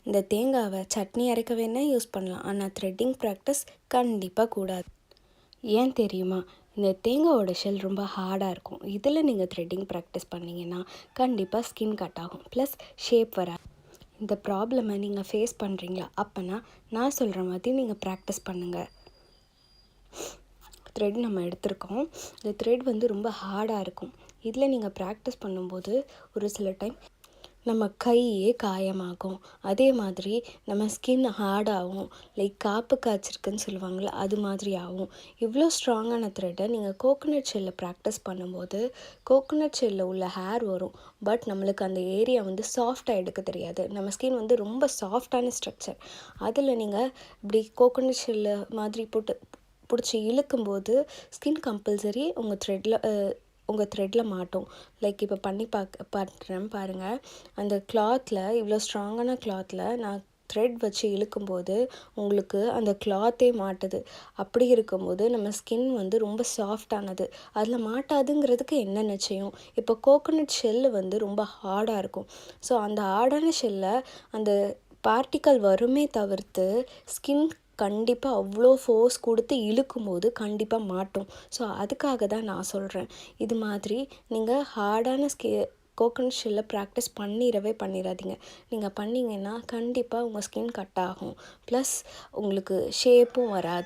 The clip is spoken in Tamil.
இந்த தேங்காவை சட்னி அரைக்க வேணால் யூஸ் பண்ணலாம், ஆனால் த்ரெட்டிங் ப்ராக்டிஸ் கண்டிப்பாக கூடாது. ஏன் தெரியுமா? இந்த தேங்காவோட ஷெல் ரொம்ப ஹார்டாக இருக்கும். இதில் நீங்கள் த்ரெட்டிங் ப்ராக்டிஸ் பண்ணிங்கன்னா கண்டிப்பாக ஸ்கின் கட் ஆகும், ப்ளஸ் ஷேப் வராது. இந்த ப்ராப்ளமை நீங்கள் ஃபேஸ் பண்ணுறீங்களா? அப்போனா நான் சொல்கிற மாதிரி நீங்கள் ப்ராக்டிஸ் பண்ணுங்கள். த்ரெட் நம்ம எடுத்திருக்கோம். இந்த த்ரெட் ரொம்ப ஹார்டாக இருக்கும். இதில் நீங்கள் ப்ராக்டிஸ் பண்ணும்போது ஒரு சில டைம் நம்ம கையே காயமாகும். அதே மாதிரி நம்ம ஸ்கின் ஹார்டாகும், லைக் காப்பு காய்ச்சிருக்குன்னு சொல்லுவாங்கள்ல, அது மாதிரி ஆகும். இவ்வளோ ஸ்ட்ராங்கான த்ரெட்டை நீங்கள் கோகோனட் ஷெல்லில் ப்ராக்டிஸ் பண்ணும்போது கோகோனட் ஷெல்லில் உள்ள ஹேர் வரும். பட் நம்மளுக்கு அந்த ஏரியா சாஃப்டாக எடுக்க தெரியாது. நம்ம ஸ்கின் ரொம்ப சாஃப்டான ஸ்ட்ரக்சர். அதில் நீங்கள் இப்படி கோகோனட் ஷெல்லு மாதிரி பிடிச்சி இழுக்கும்போது ஸ்கின் கம்பல்சரி உங்கள் த்ரெட்டில் மாட்டும். லைக் இப்போ பண்ணி பார்க்குறேன் பாருங்கள். அந்த கிளாத்தில், இவ்வளோ ஸ்ட்ராங்கான கிளாத்தில் நான் த்ரெட் வச்சு இழுக்கும்போது உங்களுக்கு அந்த கிளாத்தே மாட்டுது. அப்படி இருக்கும்போது நம்ம ஸ்கின் ரொம்ப சாஃப்டானது. அதில் மாட்டாதுங்கிறதுக்கு என்ன நிச்சயம்? இப்போ கோகோனட் ஷெல்லு ரொம்ப ஹார்டாக இருக்கும். ஸோ அந்த ஹார்டான ஷெல்லை அந்த பார்ட்டிக்கல் வருமே தவிர்த்து ஸ்கின் கண்டிப்பாக அவ்வளோ ஃபோர்ஸ் கொடுத்து இழுக்கும்போது கண்டிப்பாக மாட்டும். ஸோ அதுக்காக தான் நான் சொல்கிறேன், இது மாதிரி நீங்கள் ஹார்டான கோகோனட் ஷெல்லை ப்ராக்டிஸ் பண்ணிடாதீங்க. நீங்கள் பண்ணிங்கன்னா கண்டிப்பாக உங்கள் ஸ்கின் கட் ஆகும், ப்ளஸ் உங்களுக்கு ஷேப்பும் வராது.